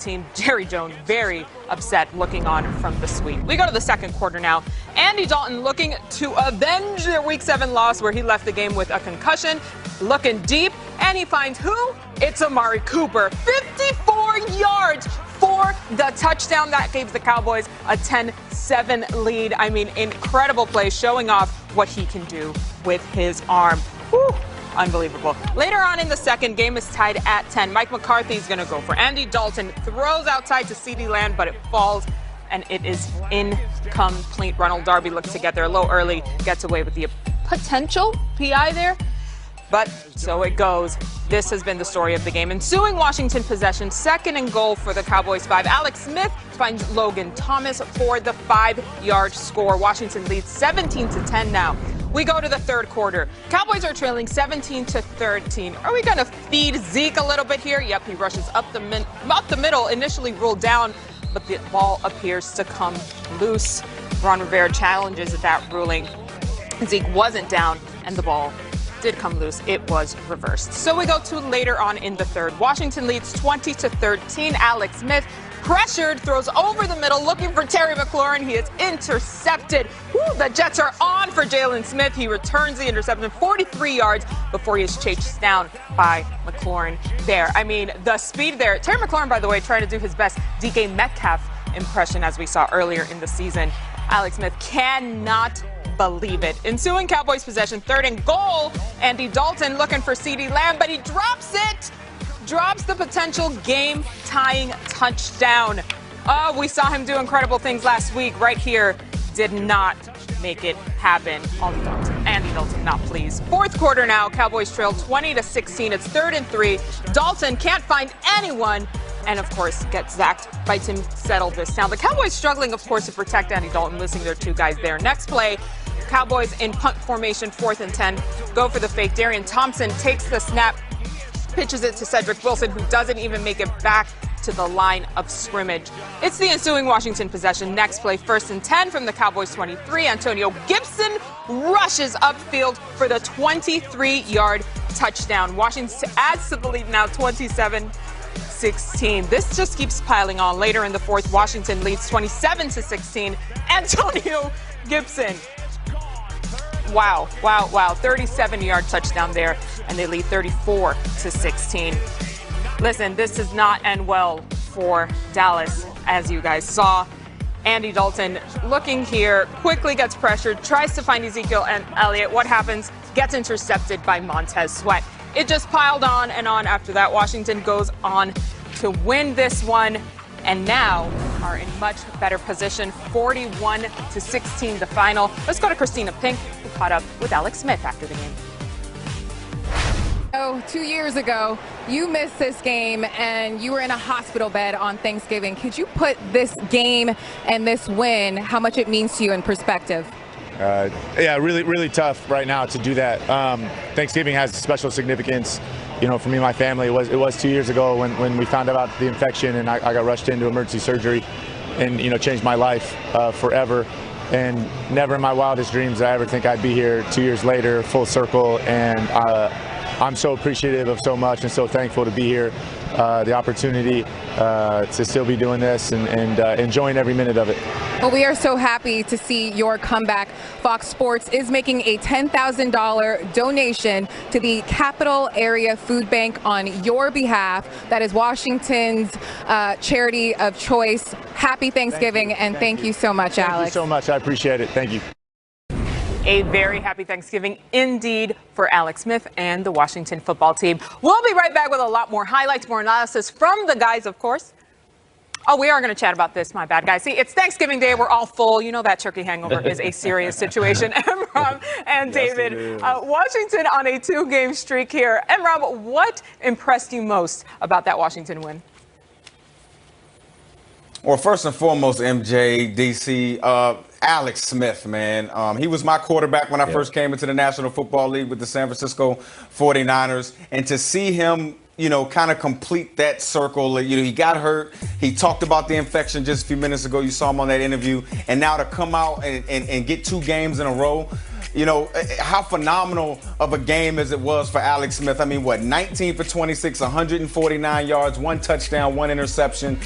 team. Jerry Jones very upset looking on from the suite. We go to the second quarter now. Andy Dalton looking to avenge their Week 7 loss where he left the game with a concussion, looking deep, and he finds who? It's Amari Cooper. 54 yards for the touchdown. That gave the Cowboys a 10-7 lead. I mean, incredible play showing off what he can do with his arm. Whew. Unbelievable. Later on in the second, game is tied at 10. Mike McCarthy is going to go for Andy Dalton. Throws outside to CeeDee Lamb, but it falls, and it is incomplete. Ronald Darby looks to get there a little early, gets away with the potential PI there. But so it goes. This has been the story of the game. Ensuing Washington possession, second and goal for the Cowboys 5. Alex Smith finds Logan Thomas for the 5-yard score. Washington leads 17-10 now. We go to the third quarter. Cowboys are trailing 17-13. Are we going to feed Zeke a little bit here? Yep, he rushes up the middle, initially ruled down, but the ball appears to come loose. Ron Rivera challenges that ruling. Zeke wasn't down, and the ball did come loose. It was reversed. So we go to later on in the third. Washington leads 20-13. Alex Smith pressured, throws over the middle, looking for Terry McLaurin. He is intercepted. Woo, the Jets are on for Jalen Smith. He returns the interception 43 yards before he is chased down by McLaurin there. I mean, the speed there. Terry McLaurin, by the way, trying to do his best DK Metcalf impression as we saw earlier in the season. Alex Smith cannot believe it. Ensuing Cowboys possession, third and goal. Andy Dalton looking for CeeDee Lamb, but he drops it. Drops the potential game-tying touchdown. Oh, we saw him do incredible things last week right here. Did not make it happen. Andy Dalton not pleased. Fourth quarter now. Cowboys trail 20-16. It's 3rd and 3. Dalton can't find anyone. And, of course, gets zacked by Tim Settle this time. The Cowboys struggling, of course, to protect Andy Dalton, losing their two guys there. Next play, Cowboys in punt formation, 4th and 10. Go for the fake. Darian Thompson takes the snap, pitches it to Cedric Wilson, who doesn't even make it back to the line of scrimmage. It's the ensuing Washington possession. Next play, 1st and 10 from the Cowboys 23. Antonio Gibson rushes upfield for the 23-yard touchdown. Washington adds to the lead now, 27-16. This just keeps piling on. Later in the fourth, Washington leads 27-16. Antonio Gibson. Wow. 37-yard touchdown there, and they lead 34-16. Listen, this does not end well for Dallas, as you guys saw. Andy Dalton looking here, quickly gets pressured, tries to find Ezekiel and Elliott. What happens? Gets intercepted by Montez Sweat. It just piled on and on after that. Washington goes on to win this one, and now are in much better position. 41-16 the final. Let's go to Christina Pink, who caught up with Alex Smith after the game. Oh, 2 years ago, you missed this game and you were in a hospital bed on Thanksgiving. Could you put this game and this win, how much it means to you in perspective? Yeah, really tough right now to do that. Thanksgiving has special significance, you know, for me and my family. It was 2 years ago when we found out about the infection, and I got rushed into emergency surgery, and, you know, changed my life forever. And never in my wildest dreams did I ever think I'd be here 2 years later, full circle. And I'm so appreciative of so much and so thankful to be here, the opportunity to still be doing this and enjoying every minute of it. Well, we are so happy to see your comeback. Fox Sports is making a $10,000 donation to the Capital Area Food Bank on your behalf. That is Washington's charity of choice. Happy Thanksgiving, and thank you so much, Alex. Thank you so much. I appreciate it. Thank you. A very happy Thanksgiving indeed for Alex Smith and the Washington football team. We'll be right back with a lot more highlights, more analysis from the guys, of course. Oh, we are going to chat about this, my bad, guys. See, it's Thanksgiving Day. We're all full. You know that turkey hangover is a serious situation. Emram and David, Washington on a 2-game streak here. Emram, what impressed you most about that Washington win? Well, first and foremost, MJ, DC, Alex Smith, man. He was my quarterback when I first came into the National Football League with the San Francisco 49ers. And to see him, you know, kind of complete that circle. You know, he got hurt. He talked about the infection just a few minutes ago. You saw him on that interview. And now to come out and get 2 games in a row, how phenomenal of a game as it was for Alex Smith. I mean, 19 for 26, 149 yards, 1 touchdown, 1 interception.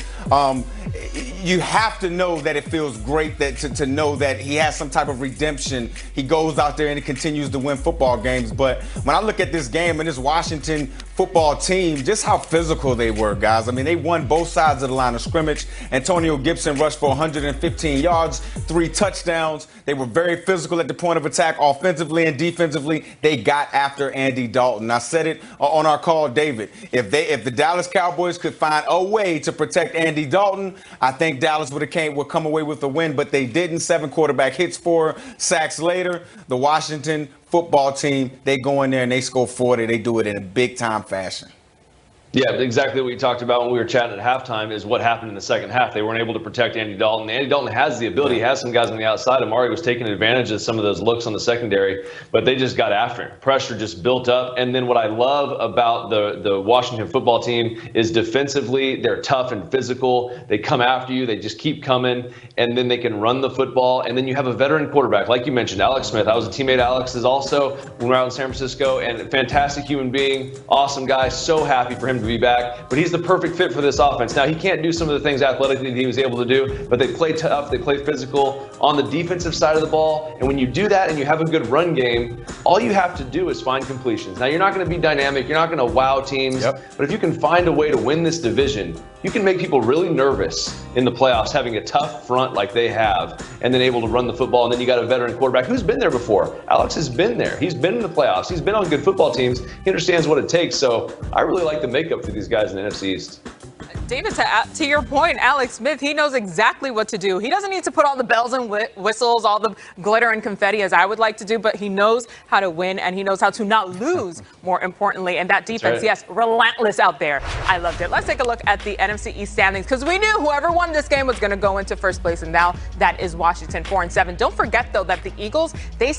You have to know that it feels great to know that he has some type of redemption. He goes out there and he continues to win football games. But when I look at this game and this Washington football team, just how physical they were, guys. I mean, they won both sides of the line of scrimmage. Antonio Gibson rushed for 115 yards, 3 touchdowns. They were very physical at the point of attack, offensively and defensively. They got after Andy Dalton. I said it on our call, David. If the Dallas Cowboys could find a way to protect Andy Dalton, I think Dallas would come away with the win, but they didn't. 7 quarterback hits, 4 sacks later. The Washington football team, they go in there and they score 40. They do it in a big time fashion. Yeah, exactly what we talked about when we were chatting at halftime is what happened in the second half. They weren't able to protect Andy Dalton. Andy Dalton has the ability. He has some guys on the outside. Amari was taking advantage of some of those looks on the secondary, but they just got after him. Pressure just built up. And then what I love about the Washington football team is defensively, they're tough and physical. They come after you. They just keep coming, and then they can run the football. And then you have a veteran quarterback, like you mentioned, Alex Smith. I was a teammate of Alex's also when we were out in San Francisco, and a fantastic human being, awesome guy. So happy for him to be back, but he's the perfect fit for this offense. Now, he can't do some of the things athletically that he was able to do, but they play tough, they play physical on the defensive side of the ball, and when you do that and you have a good run game, all you have to do is find completions. Now, you're not going to be dynamic, you're not going to wow teams, but if you can find a way to win this division, you can make people really nervous in the playoffs, having a tough front like they have, and then able to run the football, and then you got a veteran quarterback who's been there before. Alex has been there. He's been in the playoffs. He's been on good football teams. He understands what it takes, so I really like the makeup for these guys in the NFC East. David, to your point, Alex Smith, he knows exactly what to do. He doesn't need to put all the bells and whistles, all the glitter and confetti as I would like to do, but he knows how to win and he knows how to not lose, more importantly. And that defense, yes, relentless out there. I loved it. Let's take a look at the NFC East standings because we knew whoever won this game was going to go into first place, and now that is Washington 4-7. Don't forget, though, that the Eagles, they